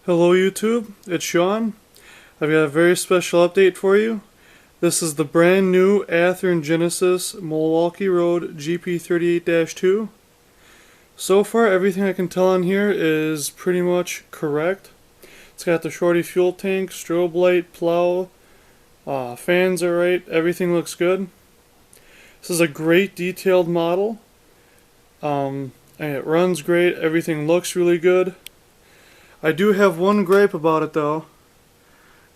Hello YouTube, it's Sean. I've got a very special update for you. This is the brand new Athearn Genesis Milwaukee Road GP38-2. So far everything I can tell on here is pretty much correct. It's got the shorty fuel tank, strobe light, plow, fans are right, everything looks good. This is a great detailed model. And it runs great, everything looks really good. I do have one gripe about it though,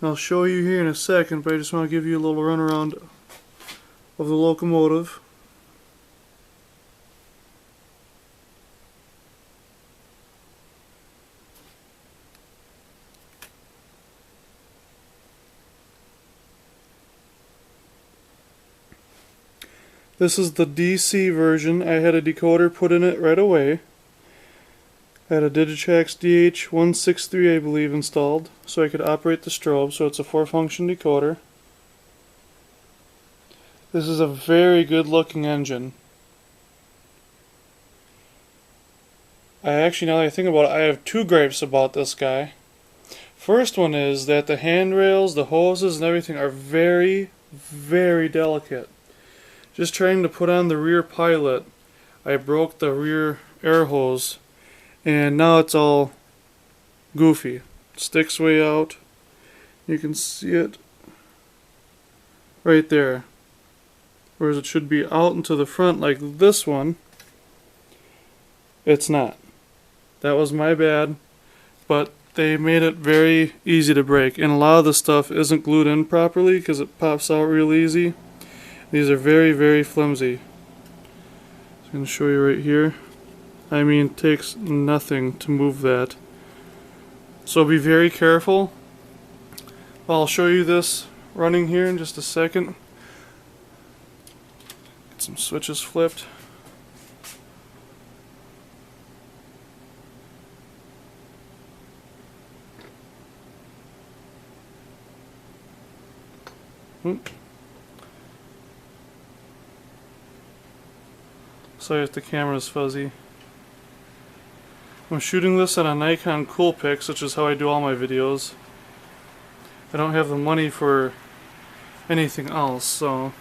and I'll show you here in a second, but I just want to give you a little runaround of the locomotive. This is the DC version. I had a decoder put in it right away. I had a Digitrax DH163 I believe installed so I could operate the strobe, so it's a 4-function decoder. This is a very good looking engine. Now that I think about it, I have two gripes about this guy. First one is that the handrails, the hoses and everything are very, very delicate. Just trying to put on the rear pilot, I broke the rear air hose. And now it's all goofy. It sticks way out. You can see it right there. Whereas it should be out into the front like this one. It's not. That was my bad. But they made it very easy to break. And a lot of the stuff isn't glued in properly because it pops out real easy. These are very, very flimsy. I'm going to show you right here. I mean, it takes nothing to move that. So be very careful. I'll show you this running here in just a second. Get some switches flipped. Sorry if the camera's fuzzy. I'm shooting this on a Nikon Coolpix, which is how I do all my videos. I don't have the money for anything else, so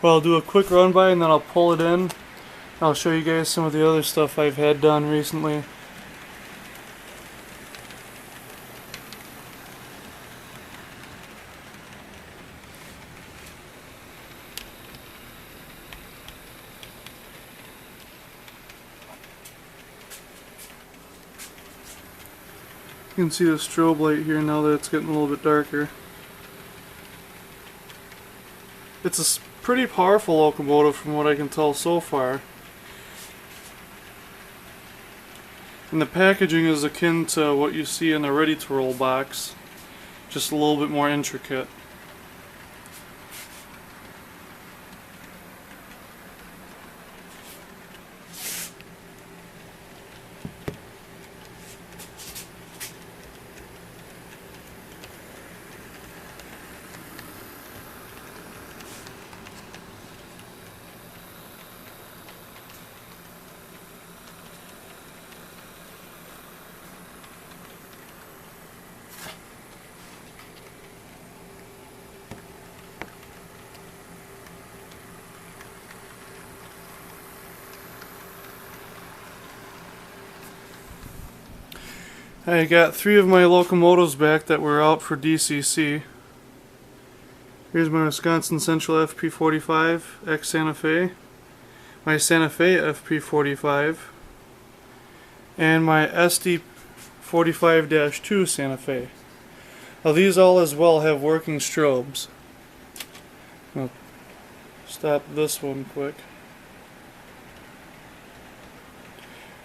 I'll do a quick run by and then I'll pull it in. I'll show you guys some of the other stuff I've had done recently. You can see the strobe light here now that it's getting a little bit darker. It's a pretty powerful locomotive from what I can tell so far. And the packaging is akin to what you see in the ready-to-roll box, just a little bit more intricate. I got 3 of my locomotives back that were out for DCC. Here's my Wisconsin Central FP45 X Santa Fe, my Santa Fe FP45, and my SD45-2 Santa Fe. Now these all as well have working strobes. I'll stop this one quick.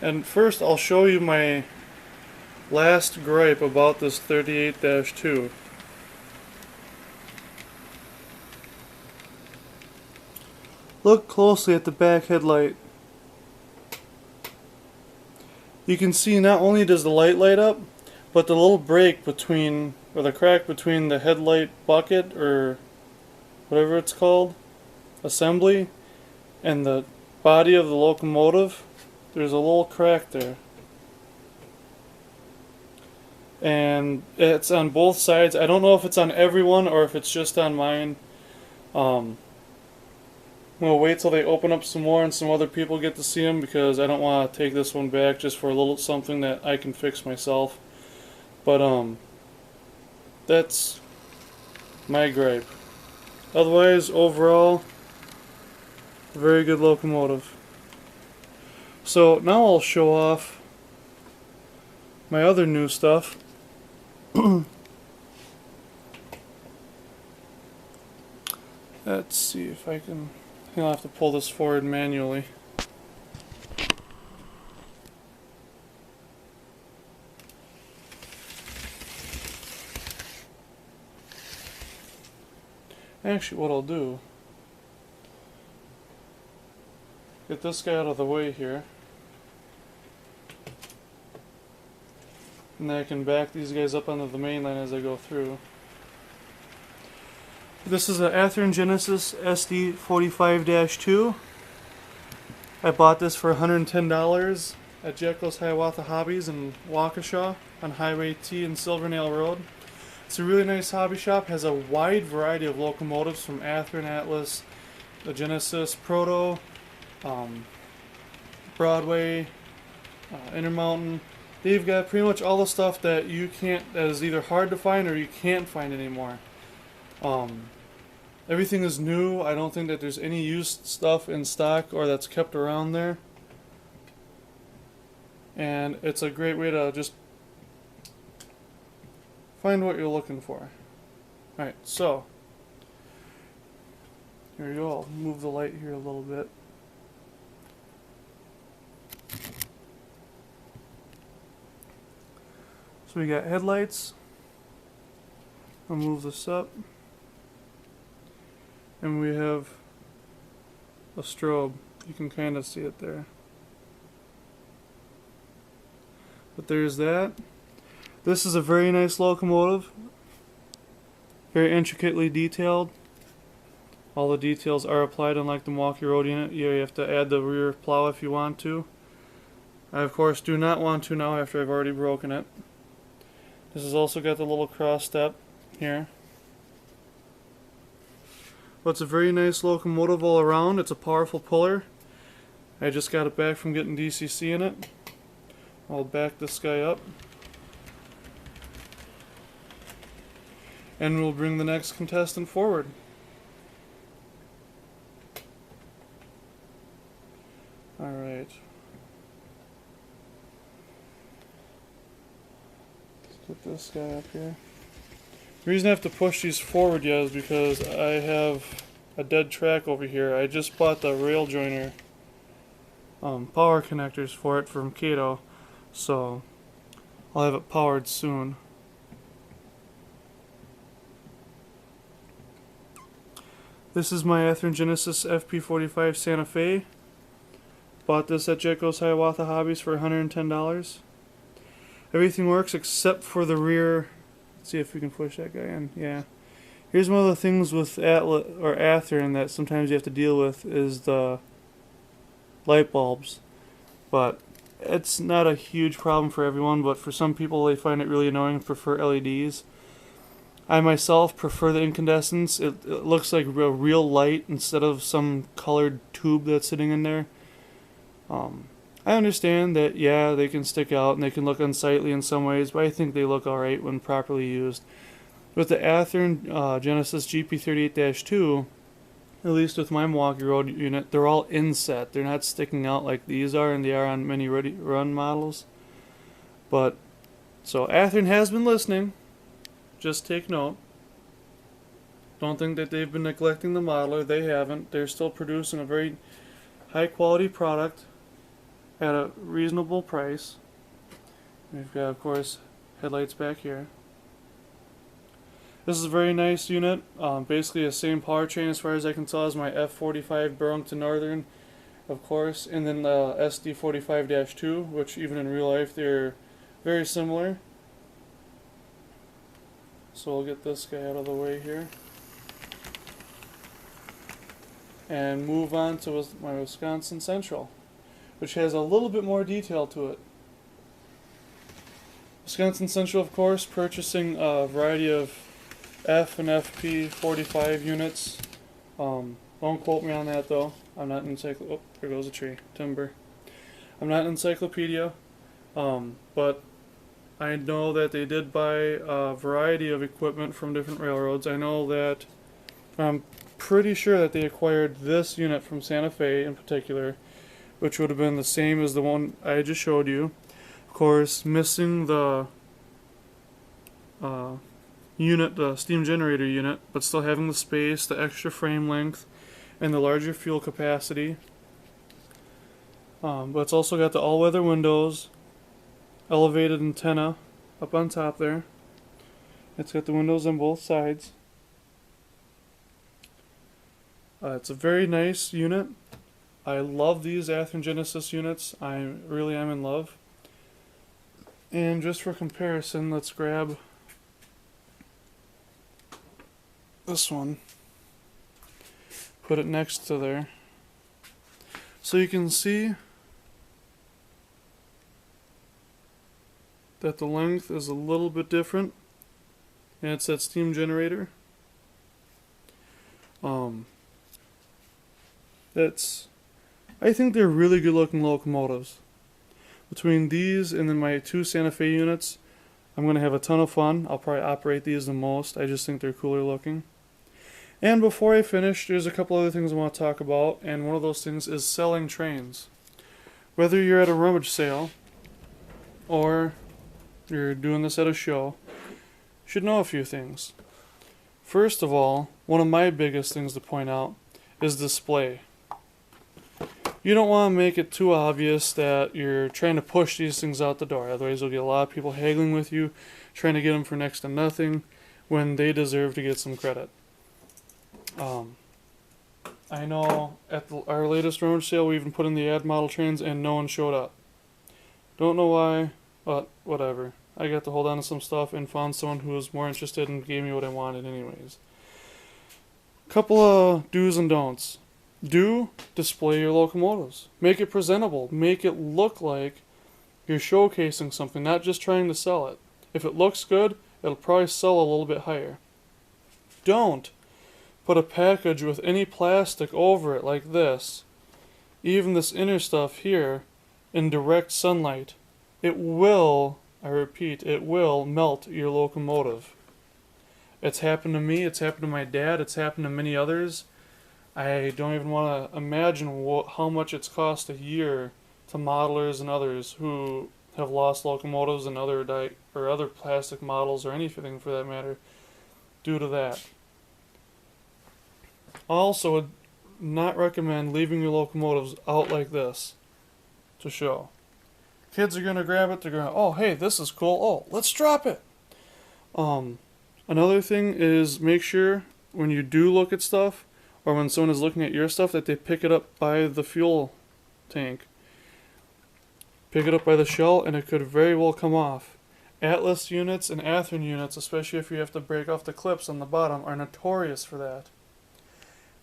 And first I'll show you my last gripe about this 38-2. Look closely at the back headlight. You can see not only does the light light up, but the little break between, or the crack between the headlight bucket, or whatever it's called, assembly, and the body of the locomotive, there's a little crack there. and it's on both sides. I don't know if it's on everyone or if it's just on mine. We'll wait till they open up some more and some other people get to see them, because I don't want to take this one back just for a little something that I can fix myself. But that's my gripe. Otherwise, overall, very good locomotive. So now I'll show off my other new stuff. Let's see if I can. I'll have to pull this forward manually. Actually, what I'll do, get this guy out of the way here, and then I can back these guys up onto the main line as I go through. This is an Athearn Genesis SD45-2. I bought this for $110 at Jekyll's Hiawatha Hobbies in Waukesha on Highway T and Silvernail Road. It's a really nice hobby shop. Has a wide variety of locomotives from Athearn, Atlas, the Genesis, Proto, Broadway, Intermountain. They've got pretty much all the stuff that you can't, that is either hard to find or you can't find anymore. Everything is new. I don't think that there's any used stuff in stock or that's kept around there. And it's a great way to just find what you're looking for. Alright, so here we go. I'll move the light here a little bit. So we got headlights. I'll move this up. And we have a strobe. You can kind of see it there. But there's that. This is a very nice locomotive. Very intricately detailed. All the details are applied, unlike the Milwaukee Road unit. You have to add the rear plow if you want to. I of course do not want to now after I've already broken it. This has also got the little cross step here. But it's a very nice locomotive all around. It's a powerful puller. I just got it back from getting DCC in it. I'll back this guy up. And we'll bring the next contestant forward. Alright. Let's get this guy up here. The reason I have to push these forward yet is because I have a dead track over here. I just bought the rail joiner power connectors for it from Cato, so I'll have it powered soon. This is my Athearn Genesis FP45 Santa Fe. Bought this at Jekyll's Hiawatha Hobbies for $110. Everything works except for the rear. Let's see if we can push that guy in. Yeah. Here's one of the things with Atlas or Athearn that sometimes you have to deal with is the light bulbs. But it's not a huge problem for everyone, but for some people they find it really annoying and prefer LEDs. I myself prefer the incandescents. It looks like a real light instead of some colored tube that's sitting in there. I understand that, yeah, they can stick out and they can look unsightly in some ways, but I think they look alright when properly used. With the Athearn Genesis GP38-2, at least with my Milwaukee Road unit, they're all inset. They're not sticking out like these are, and they are on many run models. But, so Athearn has been listening. Just take note. Don't think that they've been neglecting the modeler. They haven't. They're still producing a very high quality product at a reasonable price. We've got, of course, headlights back here. This is a very nice unit. Basically the same powertrain as far as I can tell as my F45 Burlington Northern, of course, and then the SD45-2, which even in real life they're very similar. So we'll get this guy out of the way here. And move on to my Wisconsin Central, which has a little bit more detail to it. Wisconsin Central, of course, purchasing a variety of F and FP 45 units. Don't quote me on that though. I'm not an oh, there goes a tree. Timber. I'm not an encyclopedia. But I know that they did buy a variety of equipment from different railroads. I know that I'm pretty sure that they acquired this unit from Santa Fe in particular, which would have been the same as the one I just showed you. Of course, missing the unit, the steam generator unit, but still having the space, the extra frame length, and the larger fuel capacity. But it's also got the all-weather windows, elevated antenna up on top there. It's got the windows on both sides. It's a very nice unit. I love these Athearn Genesis units. I really am in love. And just for comparison, let's grab this one. Put it next to there. So you can see that the length is a little bit different. And it's that steam generator. I think they're really good looking locomotives. Between these and then my two Santa Fe units, I'm going to have a ton of fun. I'll probably operate these the most. I just think they're cooler looking. And before I finish, there's a couple other things I want to talk about, and one of those things is selling trains. Whether you're at a rummage sale or you're doing this at a show, you should know a few things. First of all, one of my biggest things to point out is display. You don't want to make it too obvious that you're trying to push these things out the door. Otherwise, you'll get a lot of people haggling with you, trying to get them for next to nothing, when they deserve to get some credit. I know at our latest rummage sale, we even put in the ad model trains, and no one showed up. Don't know why, but whatever. I got to hold on to some stuff and found someone who was more interested and gave me what I wanted anyways. Couple of do's and don'ts. Do display your locomotives. Make it presentable. Make it look like you're showcasing something, not just trying to sell it. If it looks good, it'll probably sell a little bit higher. Don't put a package with any plastic over it like this, even this inner stuff here, in direct sunlight. It will, I repeat, it will melt your locomotive. It's happened to me, it's happened to my dad, it's happened to many others. I don't even want to imagine how much it's cost a year to modelers and others who have lost locomotives and other plastic models or anything for that matter due to that. I also would not recommend leaving your locomotives out like this to show. Kids are going to grab it, they're going to, oh hey, this is cool, oh, let's drop it. Another thing is make sure when you do look at stuff, or when someone is looking at your stuff, that they pick it up by the fuel tank. Pick it up by the shell, and it could very well come off. Atlas units and Athearn units, especially if you have to break off the clips on the bottom, are notorious for that.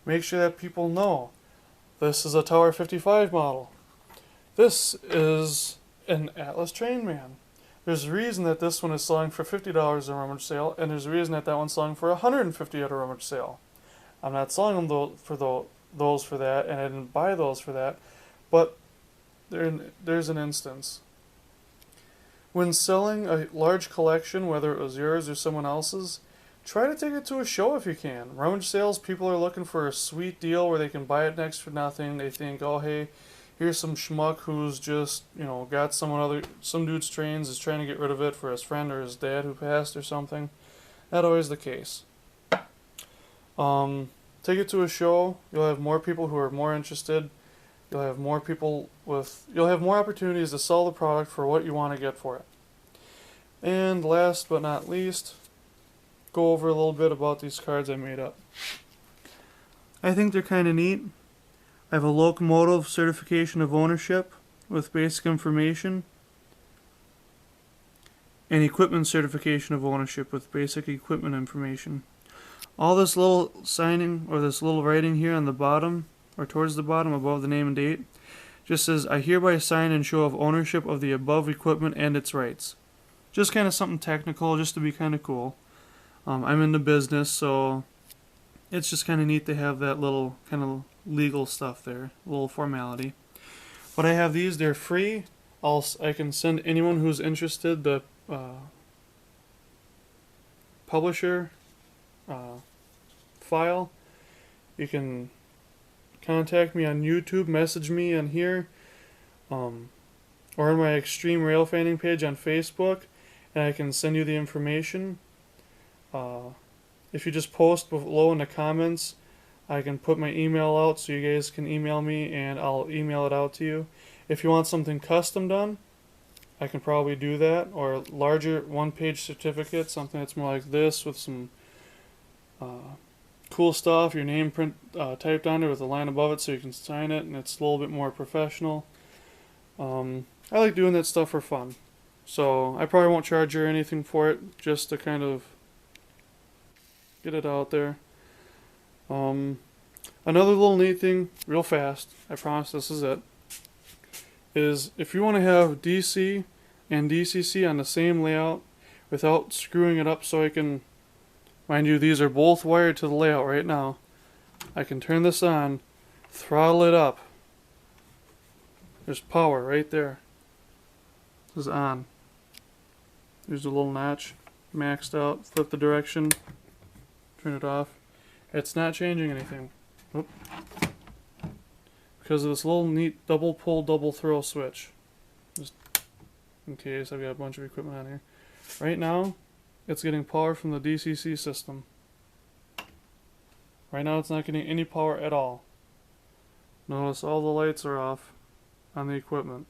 Make sure that people know this is a Tower 55 model. This is an Atlas Trainman. There's a reason that this one is selling for $50 at a rummage sale, and there's a reason that that one's selling for $150 at a rummage sale. I'm not selling them for that, and I didn't buy those for that, but there's an instance. When selling a large collection, whether it was yours or someone else's, try to take it to a show if you can. Rummage sales, people are looking for a sweet deal where they can buy it next for nothing. They think, oh hey, here's some schmuck who's just, got some dude's trains, is trying to get rid of it for his friend or his dad who passed or something. Not always the case. Take it to a show. You'll have more people who are more interested. You'll have more opportunities to sell the product for what you want to get for it. And last but not least, go over a little bit about these cards I made up. I think they're kind of neat. I have a locomotive certification of ownership with basic information, and equipment certification of ownership with basic equipment information. All this little signing or this little writing here on the bottom or towards the bottom above the name and date just says, I hereby sign and show of ownership of the above equipment and its rights. just kind of something technical, just to be kind of cool. I'm into business, so it's just kind of neat to have that little kind of legal stuff there, a little formality. But I have these; they're free. I can send anyone who's interested the publisher file. You can contact me on YouTube, message me on here, or on my Extreme Rail Fanning page on Facebook, and I can send you the information. If you just post below in the comments, I can put my email out so you guys can email me and I'll email it out to you. If you want something custom done, I can probably do that, or larger one-page certificate, something that's more like this with some cool stuff, your name typed on it with a line above it so you can sign it, and it's a little bit more professional. I like doing that stuff for fun, so I probably won't charge you anything for it, just to kind of get it out there. Another little neat thing, real fast, I promise this is it, is if you want to have DC and DCC on the same layout without screwing it up so I can, mind you, these are both wired to the layout right now. I can turn this on, throttle it up. There's power right there. This is on. There's a little notch, maxed out, flip the direction, turn it off. It's not changing anything. Oop. Because of this little neat double pull, double throw switch. Just in case, I've got a bunch of equipment on here. Right now, it's getting power from the DCC system. Right now it's not getting any power at all. Notice all the lights are off on the equipment.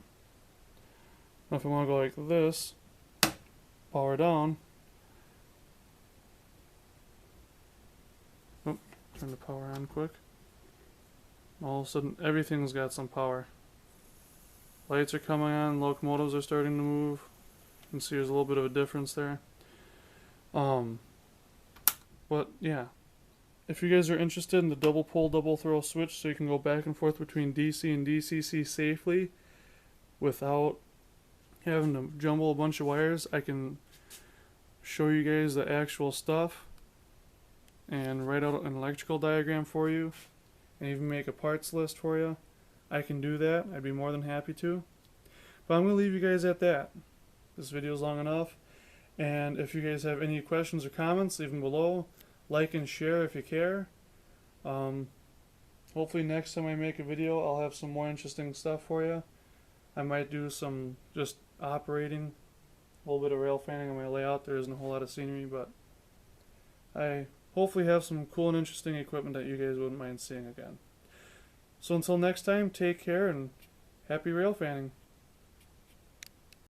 Now if I want to go like this, power down. Oh, turn the power on quick. All of a sudden everything's got some power. Lights are coming on, locomotives are starting to move. You can see there's a little bit of a difference there. But yeah, if you guys are interested in the double pull, double throw switch so you can go back and forth between DC and DCC safely without having to jumble a bunch of wires, I can show you guys the actual stuff and write out an electrical diagram for you and even make a parts list for you. I can do that. I'd be more than happy to. But I'm going to leave you guys at that. This video is long enough. And if you guys have any questions or comments, leave them below. Like and share if you care. Hopefully next time I make a video, I'll have some more interesting stuff for you. I might do some just operating, a little bit of rail fanning on my layout. There isn't a whole lot of scenery, but I hopefully have some cool and interesting equipment that you guys wouldn't mind seeing again. So until next time, take care and happy rail fanning.